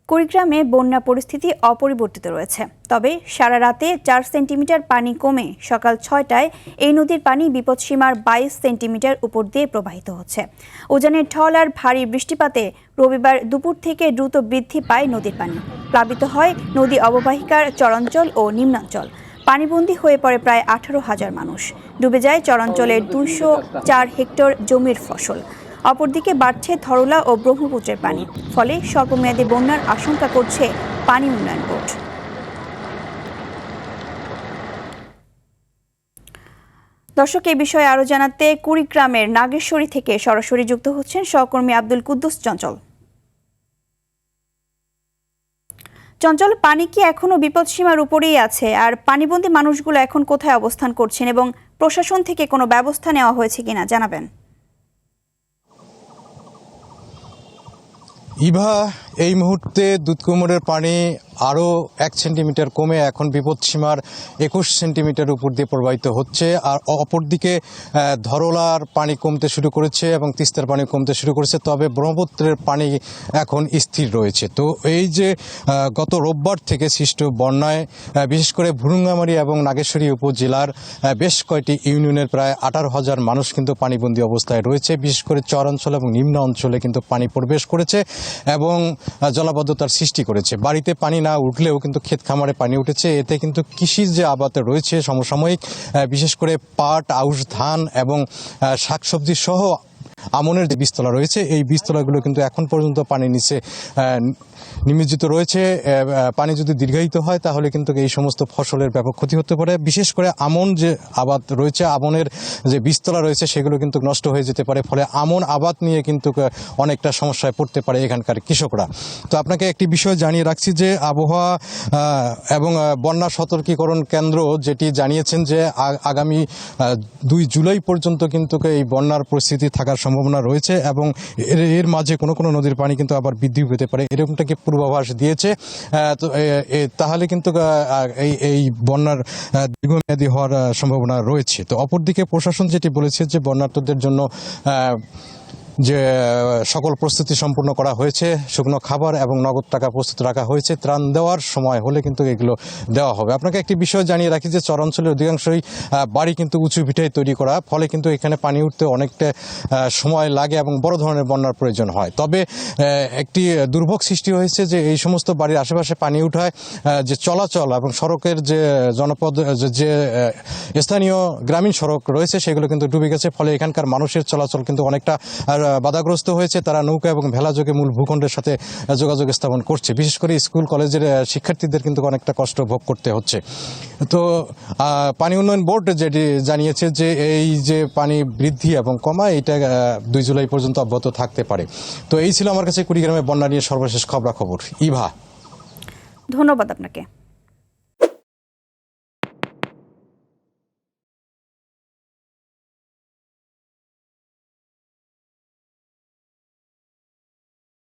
কুড়িগ্রামে বন্যা পরিস্থিতি অপরিবর্তিত রয়েছে। তবে সারা রাতে ৪ সেন্টিমিটার পানি কমে সকাল ৬টায় এই নদীর পানি বিপদসীমার ২২ সেন্টিমিটার উপর দিয়ে প্রবাহিত হচ্ছে। উজানের ঢল আর ভারী বৃষ্টিপাতে রবিবার দুপুর থেকে দ্রুত বৃদ্ধি পায় নদীর পানি। প্লাবিত হয় নদী অববাহিকার চরাঞ্চল ও নিম্নাঞ্চল। পানিবন্দী হয়ে পড়ে প্রায় ১৮,০০০ মানুষ। ডুবে যায় চরাঞ্চলের ২০৪ হেক্টর জমির ফসল। অপরদিকে বাড়ছে ধরলা ও ব্রহ্মপুত্রের পানি। ফলে স্বল্পমেয়াদী বন্যার আশঙ্কা করছে পানি উন্নয়ন বোর্ড। দর্শক, এই বিষয়ে আরো জানাতে কুড়িগ্রামের নাগেশ্বরী থেকে সরাসরি যুক্ত হচ্ছেন সহকর্মী আব্দুল কুদ্দুস চঞ্চল। চঞ্চল, পানি কি এখনো বিপদসীমার উপরেই আছে? আর পানিবন্দী মানুষগুলো এখন কোথায় অবস্থান করছেন এবং প্রশাসন থেকে কোনো ব্যবস্থা নেওয়া হয়েছে কিনা জানাবেন। ইভা, এই মুহূর্তে দুধকুমোরের পানি আরও ১ সেন্টিমিটার কমে এখন বিপদসীমার ২১ সেন্টিমিটার উপর দিয়ে প্রবাহিত হচ্ছে। আর অপরদিকে ধরলার পানি কমতে শুরু করেছে এবং তিস্তার পানি কমতে শুরু করেছে। তবে ব্রহ্মপুত্রের পানি এখন স্থির রয়েছে। তো এই যে গত রোববার থেকে সৃষ্ট বন্যায় বিশেষ করে ভুরুঙ্গামারী এবং নাগেশ্বরী উপজেলার বেশ কয়েকটি ইউনিয়নের প্রায় ১৮,০০০ মানুষ কিন্তু পানিবন্দী অবস্থায় রয়েছে। বিশেষ করে চরাঞ্চল এবং নিম্ন অঞ্চলে কিন্তু পানি প্রবেশ করেছে এবং জলাবদ্ধতার সৃষ্টি করেছে। বাড়িতে পানি না উঠলেও কিন্তু ক্ষেত খামারে পানি উঠেছে। এতে কিন্তু কৃষির যে আবাদ রয়েছে সমসাময়িক, বিশেষ করে পাট, আউশ ধান এবং শাকসবজি সহ আমনের যে বীজতলা রয়েছে, এই বীজতলাগুলো কিন্তু এখন পর্যন্ত পানির নিচে নিমজ্জিত রয়েছে। পানি যদি দীর্ঘায়িত হয় তাহলে কিন্তু এই সমস্ত ফসলের ব্যাপক ক্ষতি হতে পারে। বিশেষ করে আমন যে আবাদ রয়েছে, আমনের যে বীজতলা রয়েছে সেগুলো কিন্তু নষ্ট হয়ে যেতে পারে। ফলে আমন আবাদ নিয়ে কিন্তু অনেকটা সমস্যায় পড়তে পারে এখানকার কৃষকরা। তো আপনাকে একটি বিষয় জানিয়ে রাখছি যে আবহাওয়া এবং বন্যা সতর্কীকরণ কেন্দ্র যেটি জানিয়েছেন যে আগামী ২ জুলাই পর্যন্ত কিন্তু এই বন্যার পরিস্থিতি থাকার সম্ভাবনা রয়েছে এবং এর মাঝে কোনো কোনো নদীর পানি কিন্তু আবার বৃদ্ধি পেতে পারে, এরকমটাকে পূর্বাভাস দিয়েছে। তো তাহলে কিন্তু এই বন্যার দীর্ঘমেয়াদী হওয়ার সম্ভাবনা রয়েছে। তো অপরদিকে প্রশাসন যেটি বলেছে যে বন্যার্তদের জন্য যে সকল প্রস্তুতি সম্পূর্ণ করা হয়েছে, শুকনো খাবার এবং নগদ টাকা প্রস্তুত রাখা হয়েছে। ত্রাণ দেওয়ার সময় হলে কিন্তু এগুলো দেওয়া হবে। আপনাকে একটি বিষয় জানিয়ে রাখি যে চরাঞ্চলের অধিকাংশই বাড়ি কিন্তু উঁচু ভিটায় তৈরি করা, ফলে কিন্তু এখানে পানি উঠতে অনেকটা সময় লাগে এবং বড় ধরনের বন্যার প্রয়োজন হয়। তবে একটি দুর্ভোগ সৃষ্টি হয়েছে যে এই সমস্ত বাড়ির আশেপাশে পানি উঠায় যে চলাচল এবং সড়কের যে জনপদ যে স্থানীয় গ্রামীণ সড়ক রয়েছে সেগুলো কিন্তু ডুবে গেছে। ফলে এখানকার মানুষের চলাচল কিন্তু অনেকটা বাধাগ্রস্ত হয়েছে। তারা নৌকা এবং ভেলাযোগে মূল ভূখণ্ডের সাথে যোগাযোগ স্থাপন করছে। বিশেষ করে স্কুল কলেজের শিক্ষার্থীদের কিন্তু অনেকটা কষ্ট ভোগ করতে হচ্ছে। তো পানি উন্নয়ন বোর্ড যেটি জানিয়েছে যে এই যে পানি বৃদ্ধি এবং কমা এটা ২ জুলাই পর্যন্ত অব্যাহত থাকতে পারে। তো এই ছিল আমার কাছে কুড়িগ্রামে বন্যা নিয়ে সর্বশেষ খবরাখবর। ইভা, ধন্যবাদ আপনাকে।